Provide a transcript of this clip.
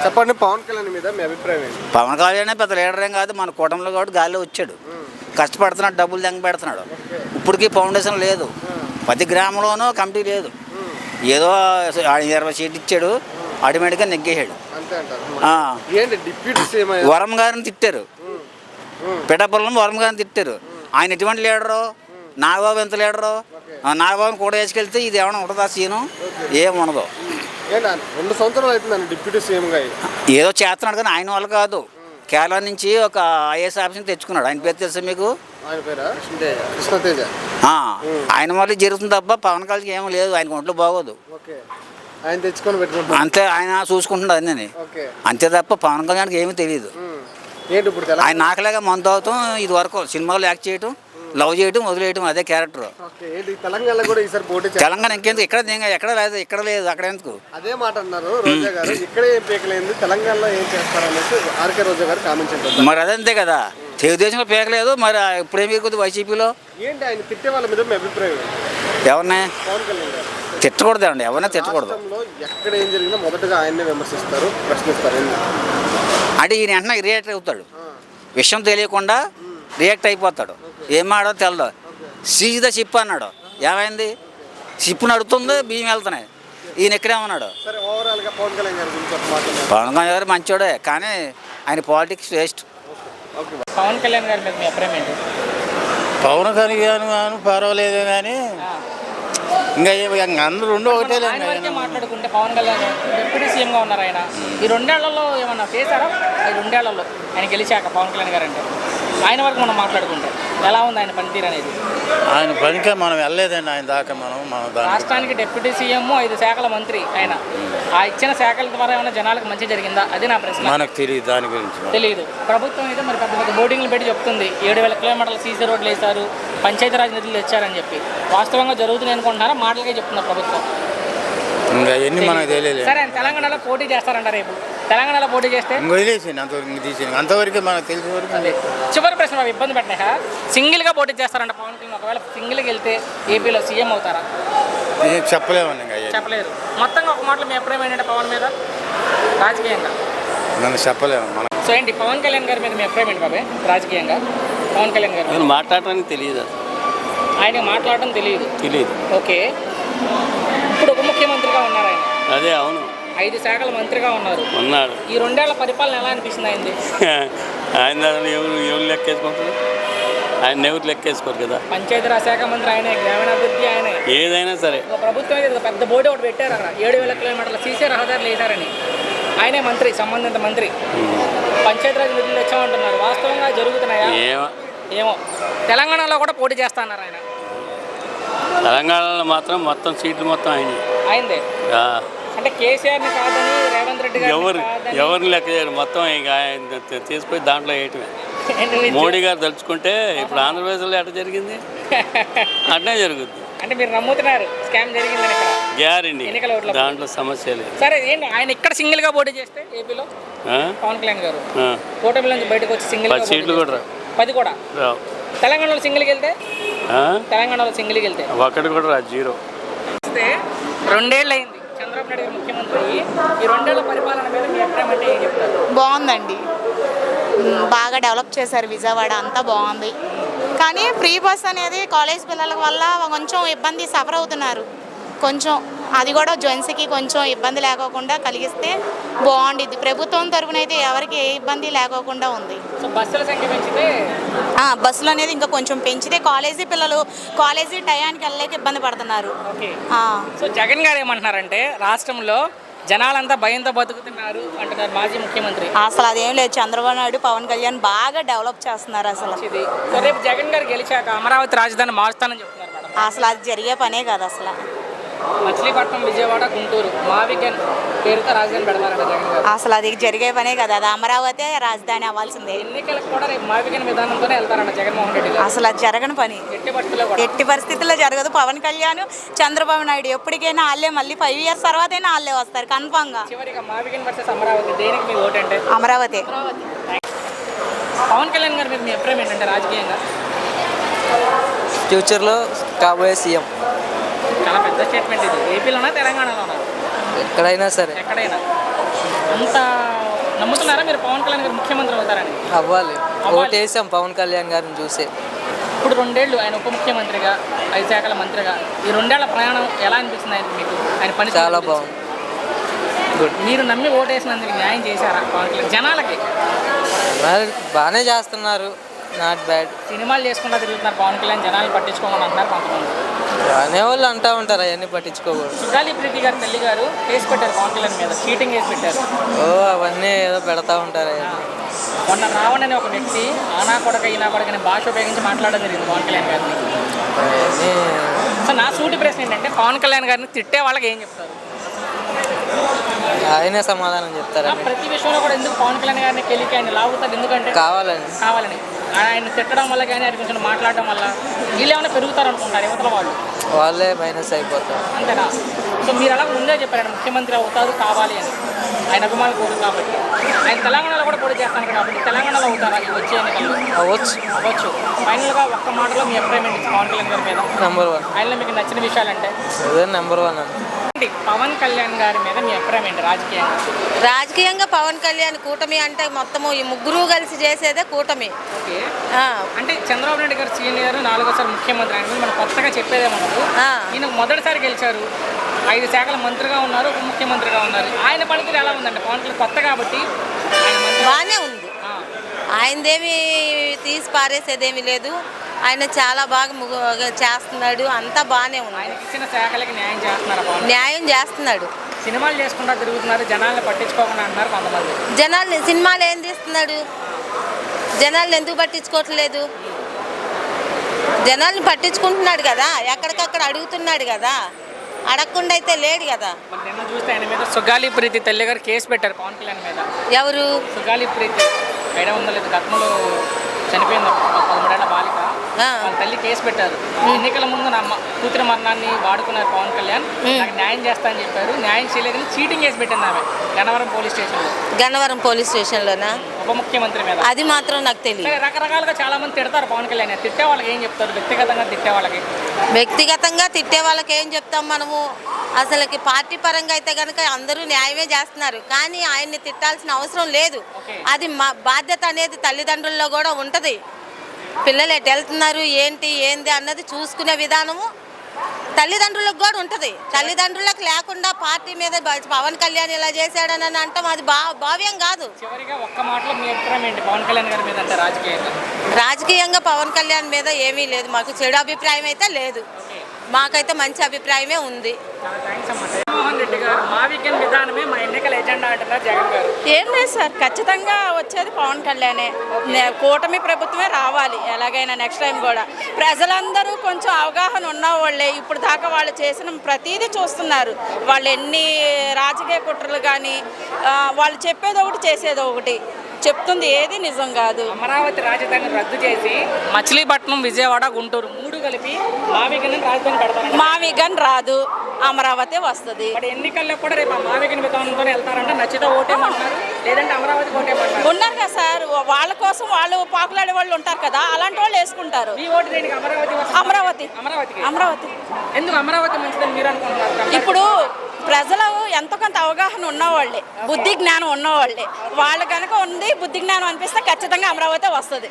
చెప్పండి, పవన్ కళ్యాణ్ మీద మీ అభిప్రాయం ఏంటి? పవన్ కళ్యాణ్ పెద్ద లీడర్ ఏం కాదు, మన కుటుంబంలో కాబట్టి గాలిలో వచ్చాడు. కష్టపడుతున్నాడు, డబ్బులు దెంగ పెడుతున్నాడు. ఇప్పటికీ ఫౌండేషన్ లేదు, ప్రతి గ్రామంలోనూ కమిటీ లేదు. ఏదో 20 సీట్లు ఇచ్చాడు, ఆటోమేటిక్గా నెగ్గేసాడు. అంతే అంటారు. ఏంటి డిప్యూటీ సీఎం వరం గారిని తిట్టారు, పిఠాపురం వరం గారిని తిట్టారు. ఆయన ఎటువంటి లీడరు, నాగబాబు ఎంత లీడరు, నాగబాబుని కూడా వేసుకెళ్తే ఇది ఏమైనా ఉంటుందా సీను? ఏముండదు. 2 సంవత్సరాలు అవుతుందండి డిప్యూటీ సీఎంగా. ఏదో చేస్తున్నాడు కానీ ఆయన వాళ్ళు కాదు. కేరళ నుంచి ఒక ఐఏఎస్ ఆఫీసర్ని తెచ్చుకున్నాడు. ఆయన పేరు తెలుసా మీకు? ఆయన పేరా? కృష్ణతేజ. ఆయన వల్ల జరుగుతుంది తప్ప పవన్ కళ్యాణ్ ఏమీ లేదు. ఆయన ఒంట్లో బాగోదు, ఆయన తెచ్చుకొని పెట్టుకుంటారు అంతే. ఆయన చూసుకుంటున్నాడు అన్నీ, అంతే తప్ప పవన్ కళ్యాణ్కి ఏమీ తెలియదు. ఏంటి ఇప్పుడు ఆయన నాకలేగా మందు అవుతాం, ఇది వరకు సినిమాలో యాక్ట్ చేయటం, లవ్ చేయటం, వదిలేయటం, అదే క్యారెక్టర్. తెలంగాణలో కూడా ఈసారి పోటీ. తెలంగాణ ఇంకెందుకు, ఎక్కడ లేదు, అక్కడ ఎందుకు? అదే మాట అన్నారు రోజా గారు. ఇక్కడే ఏం పీకలేదు, తెలంగాణలో ఏం చేస్తారనేసి ఆర్కే రోజా గారు కామెంట్ చేస్తారు. మరి అదంతే కదా, తెలుగుదేశంలో పీకలేదు, మరి ఇప్పుడేం పీకుతుంది వైసీపీలో? ఏంటి ఆయన తిట్టే వాళ్ళ మీద మీ అభిప్రాయం? ఎవరిని పవన్ కళ్యాణ్ గారు తిట్టకూడదు అండి, ఎవరైనా తిట్టకూడదు. ఎక్కడ ఏం జరిగినా మొదటగా ఆయన్నే విమర్శిస్తారు, ప్రశ్నిస్తారు. అంటే ఈయన వెంటనే రియాక్ట్ అవుతాడు, విషయం తెలియకుండా రియాక్ట్ అయిపోతాడు. ఏం మాడో తెలదు. సీజ్ ద షిప్ అన్నాడు, ఏమైంది? షిప్ నడుతుంది, బియ్యం వెళ్తున్నాయి, ఈయన ఎక్కడే ఉన్నాడు. పవన్ కళ్యాణ్ గారు మంచోడే, కానీ ఆయన పాలిటిక్స్ వేస్ట్. పవన్ కళ్యాణ్ గారి మీద మీ అభిప్రాయం ఏంటి? పవన్ కళ్యాణ్ గాను పర్వాలేదు, కానీ ఇంకా అందరూ రెండు ఒకటే. మాట్లాడుకుంటే పవన్ కళ్యాణ్ డిప్యూటీ సీఎంగా ఉన్నారు. ఆయన ఈ 2 ఏళ్లలో ఏమన్నా చేశారా? ఈ 2 ఏళ్లలో ఆయన గెలిచాక పవన్ కళ్యాణ్ గారు అంటే ఆయన వరకు మనం మాట్లాడుకుంటే ఎలా ఉంది ఆయన పనితీరు అనేది? ఆయన పనికే మనం వెళ్ళలేదండి, ఆయన దాకా మనం రాష్ట్రానికి డిప్యూటీ సీఎం, 5 శాఖల మంత్రి ఆయన. ఆ ఇచ్చిన శాఖల ద్వారా ఏమైనా జనాలకు మంచి జరిగిందా? అది నా ప్రశ్న. మనకు తెలియదు, దాని గురించి తెలియదు. ప్రభుత్వం అయితే మరి పెద్ద పెద్ద బోర్డింగ్లు పెట్టి చెప్తుంది 7,000 కిలోమీటర్ల సీసీ రోడ్లు వేశారు, పంచాయతీరాజ్ నిధులు తెచ్చారని చెప్పి. వాస్తవంగా జరుగుతుంది అనుకుంటున్నారా, మాటలకే చెప్తున్నా ప్రభుత్వం? ఇంకా ఎన్ని మనకు తెలియదు. సరే, ఆయన తెలంగాణలో పోటీ చేస్తారంట రేపు. తెలంగాణలో పోటీ చేస్తే అంతవరకు మనకు తెలిసే వరకు. చివరి ప్రశ్న, ఇబ్బంది పెట్టినా సింగిల్గా పోటీ చేస్తారంట పవన్ కళ్యాణ్. ఒకవేళ సింగిల్గా వెళ్తే ఏపీలో సీఎం అవుతారా? చెప్పలేమండి, చెప్పలేరు. మొత్తంగా ఒక మాటలో మీ అభిప్రాయం ఏంటంటే పవన్ మీద రాజకీయంగా? నన్ను చెప్పలేము. సో ఏంటి పవన్ కళ్యాణ్ గారి మీద మీ అభిప్రాయం ఏంటి బాబాయ్ రాజకీయంగా? పవన్ కళ్యాణ్ గారు మాట్లాడటానికి తెలియదు, ఆయన మాట్లాడటం తెలియదు. ఓకే, ఇప్పుడు ఉప ముఖ్యమంత్రిగా ఉన్నారు ఆయన. అదే అవును, 5 శాఖల మంత్రిగా ఉన్నాడు. ఈ 2 ఏళ్ల పరిపాలన ఎలా అనిపిస్తుంది ఆయనది? ఆయన ఎవరు లెక్కేసుకుంటారు? ఆయన ఎవరు లెక్కేసుకోరు కదా. పంచాయతీరాజ్ శాఖ మంత్రి ఆయనే, గ్రామీణాభివృద్ధి ఆయనే, ఏదైనా సరే. ప్రభుత్వం అయితే పెద్ద బోర్డు ఒకటి పెట్టారు అక్కడ, 7,000 కిలోమీటర్ల సీసీ రహదారులు వేశారని. ఆయనే మంత్రి, సంబంధిత మంత్రి. పంచాయతీరాజ్ నిధులు తెచ్చామంటున్నారు, వాస్తవంగా జరుగుతున్నాయా? ఏమో. తెలంగాణలో కూడా పోటీ చేస్తున్నారు ఆయన. తెలంగాణలో మాత్రం మొత్తం సీట్లు మొత్తం ఆయనదే. అంటే కేసీఆర్ని కాదని రేవంత్ రెడ్డి గారు ఎవరిని లెక్క చేయరు, మొత్తం ఇక ఆయన తీసుకుపోయి దాంట్లో వేయటమే. మోడీ గారు తలుచుకుంటే ఇప్పుడు ఆంధ్రప్రదేశ్లో ఎట్లా జరిగింది అట్నే జరుగుద్ది. అంటే మీరు నమ్ముతున్నారు స్కామ్ జరిగిందని? ఇక్కడ గ్యారెంటీ, దాంట్లో సమస్య లేదు. సరే, ఏంటి ఆయన ఇక్కడ సింగిల్గా పోటీ చేస్తే ఏపీలో పవన్ కళ్యాణ్ గారు కూటమి నుంచి బయటకు వచ్చి సింగిల్ 10 సీట్లు కూడా 10 కూడా రావు. తెలంగాణలో సింగిల్కి వెళ్తే ఒక్కటి కూడా రా, 0. 2 ఏళ్ళు అయింది చంద్రబాబు నాయుడు గారు ముఖ్యమంత్రి. ఈ 2 ఏళ్ల పరిపాలన మీద మీ అభిప్రాయం అంటే ఏం చెప్తారు? బాగుందండి, బాగా డెవలప్ చేశారు విజయవాడ, అంతా బాగుంది. కానీ ఫ్రీ బస్ అనేది కాలేజ్ పిల్లల వల్ల కొంచెం ఇబ్బంది సఫర్ అవుతున్నారు. కొంచెం అది కూడా జెంట్స్కి కొంచెం ఇబ్బంది లేకోకుండా కలిగిస్తే బాగుండిద్ది. ప్రభుత్వం తరఫున అయితే ఎవరికి ఏ ఇబ్బంది లేకోకుండా ఉంది. బస్సుల సంఖ్య పెంచితే, బస్సులు అనేది ఇంకా కొంచెం పెంచితే కాలేజీ పిల్లలు కాలేజీ టయానికి వెళ్ళలేక ఇబ్బంది పడుతున్నారు. సో జగన్ గారు ఏమంటున్నారంటే రాష్ట్రంలో జనాలంతా భయంతో బతుకుతున్నారు అంటున్నారు మాజీ ముఖ్యమంత్రి. అసలు అదేం లేదు, చంద్రబాబు నాయుడు పవన్ కళ్యాణ్ బాగా డెవలప్ చేస్తున్నారు. అసలు రేపు జగన్ గారు గెలిచాక అమరావతి రాజధాని మారుస్తానని చెప్తున్నారు మేడం. అసలు అది జరిగే పనే కాదు. అసలు మచిలీపట్నం, విజయవాడ, గుంటూరు, మావికెన్ పేరుతో రాజధాని పెడతారంట జగన్ గారు. అసలు అది జరిగే పనే కదా, అది అమరావతి రాజధాని అవ్వాల్సిందే. ఎన్నికలకు కూడా రేపు మావికెన్ విధానంతోనే వెళ్తారంట జగన్మోహన్ రెడ్డి గారు. అసలు అది జరగని పని, ఎట్టి పరిస్థితుల్లో జరగదు. పవన్ కళ్యాణ్, చంద్రబాబు నాయుడు ఎప్పటికైనా వాళ్ళే, మళ్ళీ 5 years తర్వాతైనా వాళ్ళే వస్తారు కన్ఫామ్ గా. చివరిగా మావికెన్ వర్సెస్ అమరావతి, దేనికి మీ ఓటు అంటే? అమరావతి. పవన్ కళ్యాణ్ గారు మీద మీ అభిప్రాయం ఏంటంటే రాజకీయంగా? ఫ్యూచర్లో కాబోయే సీఎం. చాలా పెద్ద స్టేట్మెంట్ ఇది. ఏపీలోనా తెలంగాణలోనా? ఎక్కడైనా సరే. ఎక్కడైనా అంత నమ్ముతున్నారా మీరు పవన్ కళ్యాణ్ గారు ముఖ్యమంత్రి అవుతారని? అవ్వాలి. ఓటేసాం పవన్ కళ్యాణ్ గారిని చూసే. ఇప్పుడు 2 ఏళ్ళు ఆయన ఉప ముఖ్యమంత్రిగా 5 శాఖల మంత్రిగా ఈ 2 ఏళ్ల ప్రయాణం ఎలా అనిపిస్తుంది ఆయన మీకు? ఆయన పని చాలా బాగుంది. గుడ్. మీరు నమ్మి ఓటేసినందుకు న్యాయం చేశారా పవన్ కళ్యాణ్ జనాలకి? బాగానే చేస్తున్నారు, నాట్ బ్యాడ్. సినిమాలు చేసుకుంటా తిరుగుతున్నారు పవన్ కళ్యాణ్, జనాలు పట్టించుకోమని అంటున్నారు కొంతమంది. అనేవాళ్ళు అంటూ ఉంటారు, అవన్నీ పట్టించుకోకూడదు. సుగాలి ప్రీతి గారి తల్లి గారు కేసు పెట్టారు పవన్ కళ్యాణ్ మీద, చీటింగ్ కేసు పెట్టారు. అవన్నీ ఏదో పెడతా ఉంటారు. మొన్న రావణ్ అనే ఒక వ్యక్తి ఆనా కొడక ఈనా కొడక అనే భాష ఉపయోగించి మాట్లాడడం జరిగింది పవన్ కళ్యాణ్ గారిని. సో నా సూటి ప్రశ్న ఏంటంటే పవన్ కళ్యాణ్ గారిని తిట్టే వాళ్ళకి ఏం చెప్తారు? ఆయనే సమాధానం చెప్తారు. ప్రతి విషయంలో కూడా ఎందుకు పవన్ కళ్యాణ్ గారిని కెలికి ఆయన లాగుతారు? ఎందుకంటే కావాలని ఆయన తిట్టడం వల్ల కానీ ఆయన కొంచెం మాట్లాడడం వల్ల వీళ్ళు ఏమైనా పెరుగుతారు అనుకుంటారు యువతల వాళ్ళే మైనస్ అయిపోతారు. అంతేనా? సో మీరు అలా ముందే చెప్పారు ఆయన ముఖ్యమంత్రి అవుతారు కావాలి అని, ఆయన అభిమానులు కోరు కాబట్టి. ఆయన తెలంగాణలో కూడా పోటీ చేస్తాను కాబట్టి తెలంగాణలో అవుతారా ఈ వచ్చే ఎన్నికల్లో? అవ్వచ్చు. ఫైనల్గా ఒక్క మాటలో మీ అభిప్రాయం ఏంటి పవన్ కళ్యాణ్ గారి మీద? నెంబర్ 1. ఆయనలో మీకు నచ్చిన విషయాలంటే? నెంబర్ 1 పవన్ కళ్యాణ్ గారి మీద మీ అభిప్రాయం ఏంటి రాజకీయంగా? రాజకీయంగా పవన్ కళ్యాణ్ కూటమి అంటే మొత్తము ఈ ముగ్గురు కలిసి చేసేదే కూటమి. ఓకే. అంటే చంద్రబాబు నాయుడు గారు సీనియర్ 4వ ముఖ్యమంత్రి ఆయన మనం కొత్తగా చెప్పేదేమన్నారు. ఈయన మొదటిసారి గెలిచారు, 5 శాఖల మంత్రిగా ఉన్నారు, ఉప ముఖ్యమంత్రిగా ఉన్నారు. ఆయన పనితీరు ఎలా ఉందండి? పవన్ కళ్యాణ్ కొత్త కాబట్టి బాగానే ఉంది. ఆయనదేమి తీసి పారేసేదేమీ లేదు. ఆయన చాలా బాగా చేస్తున్నాడు, అంతా బాగానే ఉంది. ఆయనకి ఇచ్చిన శాఖలకి న్యాయం చేస్తున్నారు, న్యాయం చేస్తున్నాడు. సినిమాలు చేసుకుంటా తిరుగుతున్నారు, జనాలను పట్టించుకోకుండా అంటున్నారు కొంతమంది. జనాల్ని సినిమాలు ఏం తీస్తున్నాడు? జనాల్ని ఎందుకు పట్టించుకోవట్లేదు? జనాల్ని పట్టించుకుంటున్నాడు కదా, ఎక్కడికక్కడ అడుగుతున్నాడు కదా, అడగకుండా అయితే లేడు కదా. నిన్న చూస్తే ఆయన మీద సుగాలి ప్రీతి తల్లి గారు కేసు పెట్టారు పవన్ కళ్యాణ్ మీద. ఎవరు? సుగాలి ప్రీతి ఐడియా ఉందో లేదు, గతంలో చనిపోయింది 13 ఏళ్ల బాలిక. వాళ్ళ తల్లి కేసు పెట్టారు. ఎన్నికల ముందు నా కూతురి మరణాన్ని వాడుకున్నారు పవన్ కళ్యాణ్, నాకు న్యాయం చేస్తా అని చెప్పారు. న్యాయం చేయలేదని చీటింగ్ కేసు పెట్టింది ఆమె గన్నవరం పోలీస్ స్టేషన్లోనా? ఉప ముఖ్యమంత్రి మీద. అది మాత్రం నాకు తెలియదు. రకరకాలుగా చాలా మంది తిడతారు పవన్ కళ్యాణ్. తిట్టే వాళ్ళకి ఏం చెప్తారు? వ్యక్తిగతంగా తిట్టే వాళ్ళకి ఏం చెప్తాం మనము? అసలుకి పార్టీ పరంగా అయితే కనుక అందరూ న్యాయమే చేస్తున్నారు, కానీ ఆయన్ని తిట్టాల్సిన అవసరం లేదు. అది మా బాధ్యత అనేది తల్లిదండ్రుల్లో కూడా ఉంటుంది. పిల్లలు ఎటు వెళ్తున్నారు ఏంది అన్నది చూసుకునే విధానము తల్లిదండ్రులకు కూడా ఉంటుంది. తల్లిదండ్రులకు లేకుండా పార్టీ మీద పవన్ కళ్యాణ్ ఇలా చేశాడని అంటాం, అది భావ్యం కాదు. చివరిగా ఒక్క మాటలో మీ అభిప్రాయం ఏంటి పవన్ కళ్యాణ్ గారి మీద? అంటే రాజకీయంగా పవన్ కళ్యాణ్ మీద ఏమీ లేదు, మాకు చెడు అభిప్రాయం అయితే లేదు, మాకైతే మంచి అభిప్రాయమే ఉంది. జగన్మోహన్ రెడ్డి గారు మా వీకెండ్ విధానమే మా ఎన్నికల ఎజెండా అంటున్నారు జగన్ గారు. ఏం లేదు సార్, ఖచ్చితంగా వచ్చేది పవన్ కళ్యాణే. కూటమి ప్రభుత్వమే రావాలి ఎలాగైనా నెక్స్ట్ టైం కూడా. ప్రజలందరూ కొంచెం అవగాహన ఉన్నవాళ్ళే. ఇప్పుడు దాకా వాళ్ళు చేసిన ప్రతిదీ చూస్తున్నారు. వాళ్ళు ఎన్ని రాజకీయ కుట్రలు కానీ వాళ్ళు చెప్పేది ఒకటి చేసేది ఒకటి, చెప్తుంది ఏది నిజం కాదు. అమరావతి రాజధాని రద్దు చేసి మచిలీపట్నం, విజయవాడ, గుంటూరు 3 కలిపి మావిగన్ రాజధాని పెడతారు. మావిగన్ రాదు, అమరావతి వస్తుంది. ఎన్నికల్లో కూడా రేపు మావిగన్ విధానంతో వెళ్తారంటే నచ్చితే ఓటేమంటారు, లేదంటే అమరావతి ఓటేమంటారు. ఉన్నారు కదా సార్, వాళ్ళ కోసం వాళ్ళు పాకులాడే వాళ్ళు ఉంటారు కదా, అలాంటి వాళ్ళు వేసుకుంటారు. మీ ఓటు దేనికి? అమరావతి. ఎందుకు అమరావతి మంచిదని మీరు అనుకుంటున్నారు? ఇప్పుడు ప్రజలు ఎంతో కొంత అవగాహన ఉన్నవాళ్ళే, బుద్ధి జ్ఞానం ఉన్నవాళ్ళే. వాళ్ళు కనుక ఉంది బుద్ధి జ్ఞానం అనిపిస్తే ఖచ్చితంగా అమరావతి వస్తుంది.